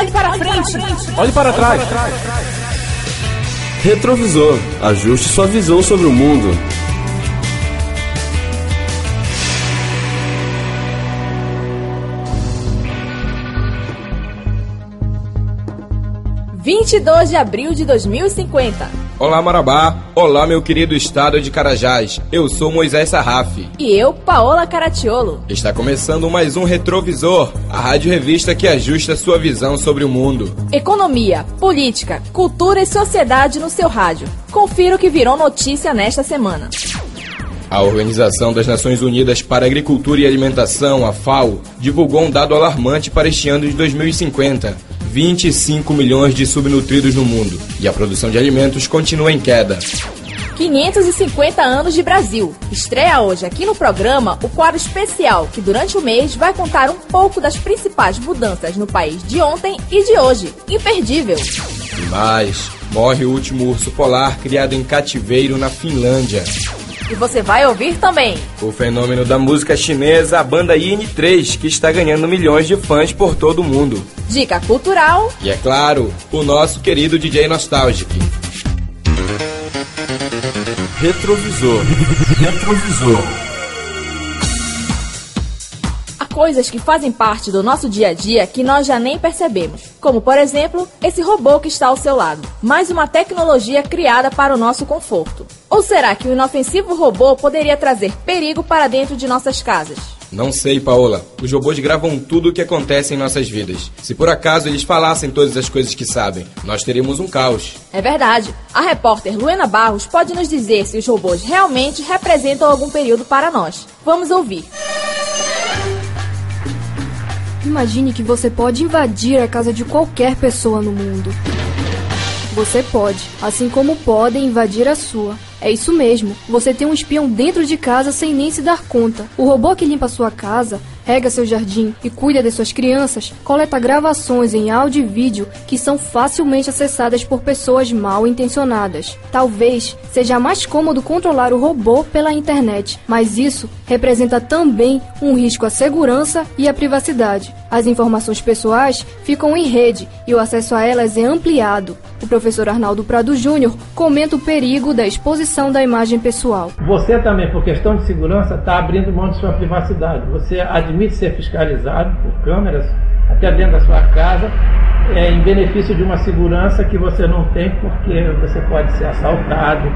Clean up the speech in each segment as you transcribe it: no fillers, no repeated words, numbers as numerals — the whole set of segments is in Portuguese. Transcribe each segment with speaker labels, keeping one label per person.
Speaker 1: Olhe para frente.
Speaker 2: Olhe para trás.
Speaker 3: Retrovisor. Ajuste sua visão sobre o mundo.
Speaker 1: (22 de abril de 2050).
Speaker 2: Olá, Marabá. Olá, meu querido estado de Carajás. Eu sou Moisés Sarraf.
Speaker 1: E eu, Paola Caracciolo.
Speaker 2: Está começando mais um Retrovisor, a rádio-revista que ajusta sua visão sobre o mundo.
Speaker 1: Economia, política, cultura e sociedade no seu rádio. Confira o que virou notícia nesta semana.
Speaker 2: A Organização das Nações Unidas para a Agricultura e Alimentação, a FAO, divulgou um dado alarmante para este ano de 2050. 25 milhões de subnutridos no mundo. E a produção de alimentos continua em queda.
Speaker 1: 550 anos de Brasil. Estreia hoje aqui no programa o quadro especial que durante o mês vai contar um pouco das principais mudanças no país de ontem e de hoje. Imperdível.
Speaker 2: Mas morre o último urso polar criado em cativeiro na Finlândia.
Speaker 1: E você vai ouvir também
Speaker 2: o fenômeno da música chinesa, a banda IN3, que está ganhando milhões de fãs por todo o mundo.
Speaker 1: Dica cultural.
Speaker 2: E é claro, o nosso querido DJ Nostalgic.
Speaker 3: Retrovisor.
Speaker 1: Há coisas que fazem parte do nosso dia a dia que nós já nem percebemos. Como, por exemplo, esse robô que está ao seu lado. Mais uma tecnologia criada para o nosso conforto. Ou será que o inofensivo robô poderia trazer perigo para dentro de nossas casas?
Speaker 2: Não sei, Paola. Os robôs gravam tudo o que acontece em nossas vidas. Se por acaso eles falassem todas as coisas que sabem, nós teríamos um caos.
Speaker 1: É verdade. A repórter Luena Barros pode nos dizer se os robôs realmente representam algum período para nós. Vamos ouvir.
Speaker 4: Imagine que você pode invadir a casa de qualquer pessoa no mundo. Você pode, assim como podem invadir a sua. É isso mesmo, você tem um espião dentro de casa sem nem se dar conta. O robô que limpa sua casa, rega seu jardim e cuida de suas crianças, coleta gravações em áudio e vídeo que são facilmente acessadas por pessoas mal intencionadas. Talvez seja mais cômodo controlar o robô pela internet, mas isso representa também um risco à segurança e à privacidade. As informações pessoais ficam em rede e o acesso a elas é ampliado. O professor Arnaldo Prado Júnior comenta o perigo da exposição da imagem pessoal.
Speaker 5: Você também, por questão de segurança, está abrindo mão de sua privacidade. Você admite ser fiscalizado por câmeras até dentro da sua casa, em benefício de uma segurança que você não tem, porque você pode ser assaltado,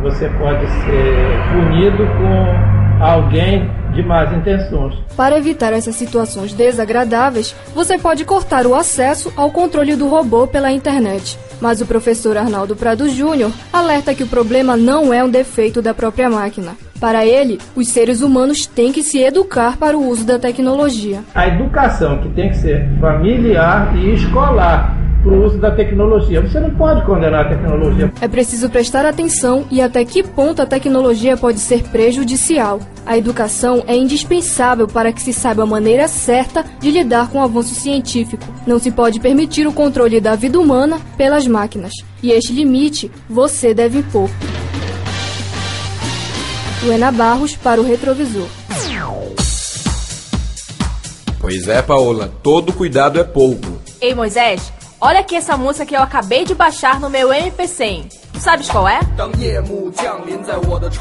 Speaker 5: você pode ser punido com alguém de más intenções.
Speaker 4: Para evitar essas situações desagradáveis, você pode cortar o acesso ao controle do robô pela internet. Mas o professor Arnaldo Prado Júnior alerta que o problema não é um defeito da própria máquina. Para ele, os seres humanos têm que se educar para o uso da tecnologia.
Speaker 5: A educação que tem que ser familiar e escolar para o uso da tecnologia. Você não pode condenar a tecnologia.
Speaker 4: É preciso prestar atenção e até que ponto a tecnologia pode ser prejudicial. A educação é indispensável para que se saiba a maneira certa de lidar com o avanço científico. Não se pode permitir o controle da vida humana pelas máquinas. E este limite você deve impor. Luena Barros para o Retrovisor.
Speaker 2: Pois é, Paola, todo cuidado é pouco.
Speaker 1: Ei, Moisés, olha aqui essa música que eu acabei de baixar no meu MP100. Sabes qual é?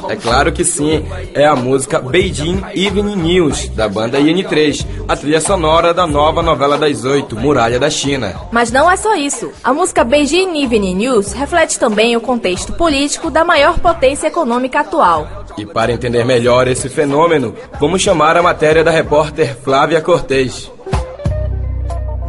Speaker 2: É claro que sim, é a música Beijing Evening News, da banda IN3, a trilha sonora da nova novela das 8, Muralha da China.
Speaker 1: Mas não é só isso. A música Beijing Evening News reflete também o contexto político da maior potência econômica atual.
Speaker 2: E para entender melhor esse fenômeno, vamos chamar a matéria da repórter Flávia Cortez.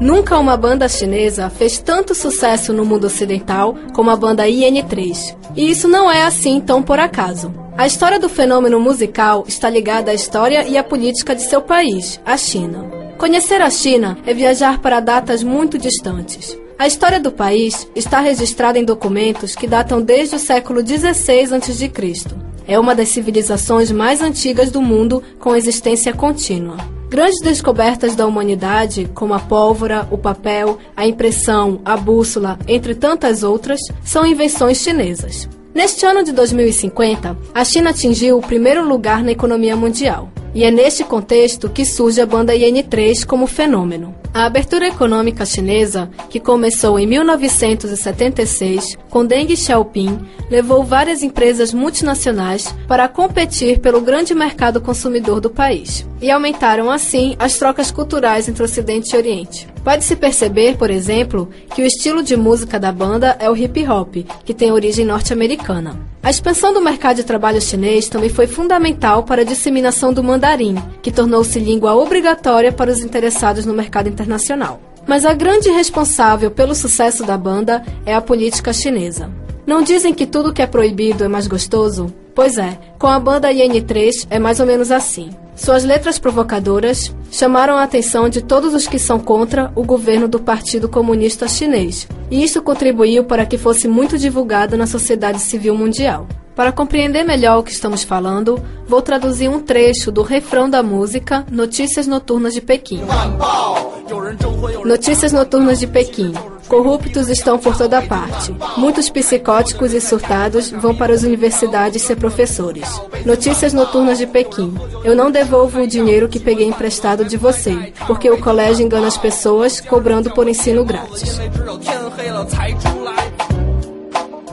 Speaker 6: Nunca uma banda chinesa fez tanto sucesso no mundo ocidental como a banda IN3. E isso não é assim tão por acaso. A história do fenômeno musical está ligada à história e à política de seu país, a China. Conhecer a China é viajar para datas muito distantes. A história do país está registrada em documentos que datam desde o século XVI a.C. É uma das civilizações mais antigas do mundo com existência contínua. Grandes descobertas da humanidade, como a pólvora, o papel, a impressão, a bússola, entre tantas outras, são invenções chinesas. Neste ano de 2050, a China atingiu o primeiro lugar na economia mundial. E é neste contexto que surge a banda IN3 como fenômeno. A abertura econômica chinesa, que começou em 1976, com Deng Xiaoping, levou várias empresas multinacionais para competir pelo grande mercado consumidor do país, e aumentaram assim as trocas culturais entre Ocidente e Oriente. Pode-se perceber, por exemplo, que o estilo de música da banda é o hip hop, que tem origem norte-americana. A expansão do mercado de trabalho chinês também foi fundamental para a disseminação do mandarim, que tornou-se língua obrigatória para os interessados no mercado internacional. Mas a grande responsável pelo sucesso da banda é a política chinesa. Não dizem que tudo que é proibido é mais gostoso? Pois é, com a banda IN3 é mais ou menos assim. Suas letras provocadoras chamaram a atenção de todos os que são contra o governo do Partido Comunista Chinês, e isso contribuiu para que fosse muito divulgado na sociedade civil mundial. Para compreender melhor o que estamos falando, vou traduzir um trecho do refrão da música Notícias Noturnas de Pequim. Notícias Noturnas de Pequim. Corruptos estão por toda parte. Muitos psicóticos e surtados vão para as universidades ser professores. Notícias Noturnas de Pequim. Eu não devolvo o dinheiro que peguei emprestado de você, porque o colégio engana as pessoas cobrando por ensino grátis.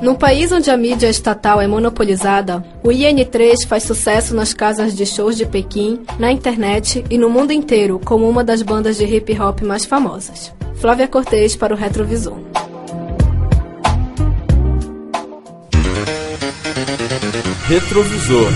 Speaker 6: Num país onde a mídia estatal é monopolizada, o IN3 faz sucesso nas casas de shows de Pequim, na internet e no mundo inteiro como uma das bandas de hip hop mais famosas. Flávia Cortez para o Retrovisor.
Speaker 3: Retrovisor.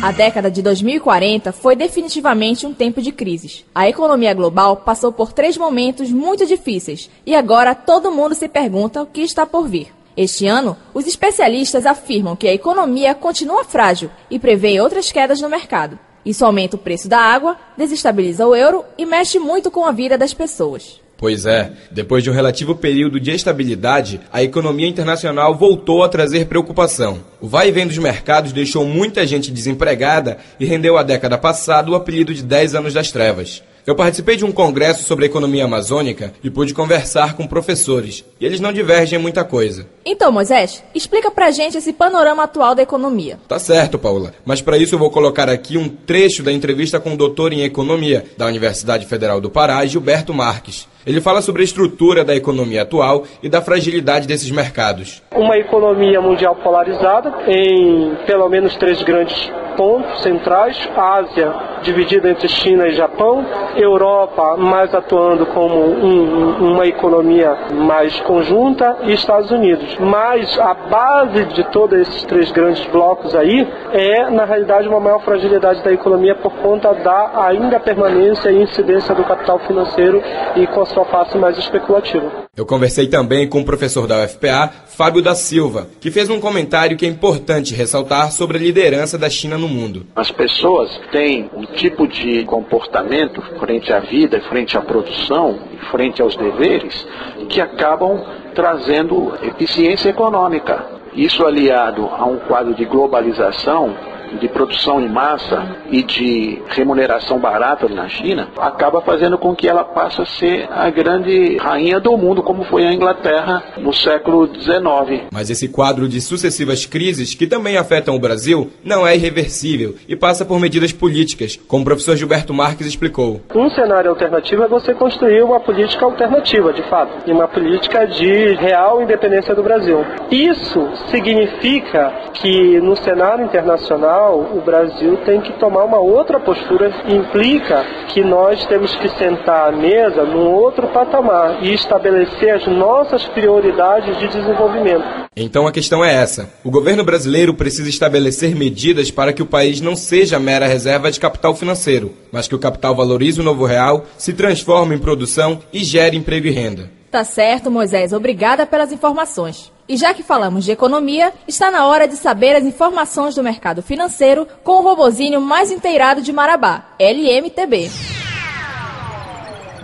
Speaker 1: A década de 2040 foi definitivamente um tempo de crises. A economia global passou por 3 momentos muito difíceis e agora todo mundo se pergunta o que está por vir. Este ano, os especialistas afirmam que a economia continua frágil e prevêem outras quedas no mercado. Isso aumenta o preço da água, desestabiliza o euro e mexe muito com a vida das pessoas.
Speaker 2: Pois é, depois de um relativo período de estabilidade, a economia internacional voltou a trazer preocupação. O vai e vem dos mercados deixou muita gente desempregada e rendeu à década passada o apelido de 10 anos das trevas. Eu participei de um congresso sobre a economia amazônica e pude conversar com professores, e eles não divergem em muita coisa.
Speaker 1: Então, Moisés, explica pra gente esse panorama atual da economia.
Speaker 2: Tá certo, Paula, mas para isso eu vou colocar aqui um trecho da entrevista com o doutor em economia da Universidade Federal do Pará, Gilberto Marques. Ele fala sobre a estrutura da economia atual e da fragilidade desses mercados.
Speaker 7: Uma economia mundial polarizada em pelo menos 3 grandes pontos centrais: Ásia, dividida entre China e Japão, Europa mais atuando como uma economia mais conjunta e Estados Unidos. Mas a base de todos esses 3 grandes blocos aí é, na realidade, uma maior fragilidade da economia por conta da ainda permanência e incidência do capital financeiro e com a sua face mais especulativa.
Speaker 2: Eu conversei também com o professor da UFPA, Fábio da Silva, que fez um comentário que é importante ressaltar sobre a liderança da China no mundo.
Speaker 8: As pessoas têm um tipo de comportamento frente à vida, frente à produção, frente aos deveres, que acabam trazendo eficiência econômica. Isso aliado a um quadro de globalização, de produção em massa e de remuneração barata na China, acaba fazendo com que ela passe a ser a grande rainha do mundo, como foi a Inglaterra no século XIX.
Speaker 2: Mas esse quadro de sucessivas crises, que também afetam o Brasil, não é irreversível e passa por medidas políticas, como o professor Gilberto Marques explicou.
Speaker 7: Um cenário alternativo é você construir uma política alternativa, de fato, e uma política de real independência do Brasil. Isso significa que no cenário internacional o Brasil tem que tomar uma outra postura, implica que nós temos que sentar à mesa num outro patamar e estabelecer as nossas prioridades de desenvolvimento.
Speaker 2: Então a questão é essa: o governo brasileiro precisa estabelecer medidas para que o país não seja mera reserva de capital financeiro, mas que o capital valorize o novo real, se transforme em produção e gere emprego e renda.
Speaker 1: Tá certo, Moisés. Obrigada pelas informações. E já que falamos de economia, está na hora de saber as informações do mercado financeiro com o robozinho mais inteirado de Marabá, LMTB.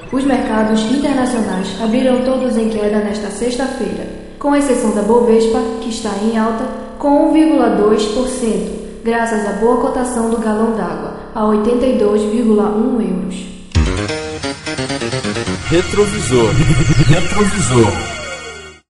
Speaker 4: Os mercados internacionais abriram todos em queda nesta sexta-feira, com exceção da Bovespa, que está em alta, com 1,2%, graças à boa cotação do galão d'água, a 82,1 euros.
Speaker 3: Retrovisor.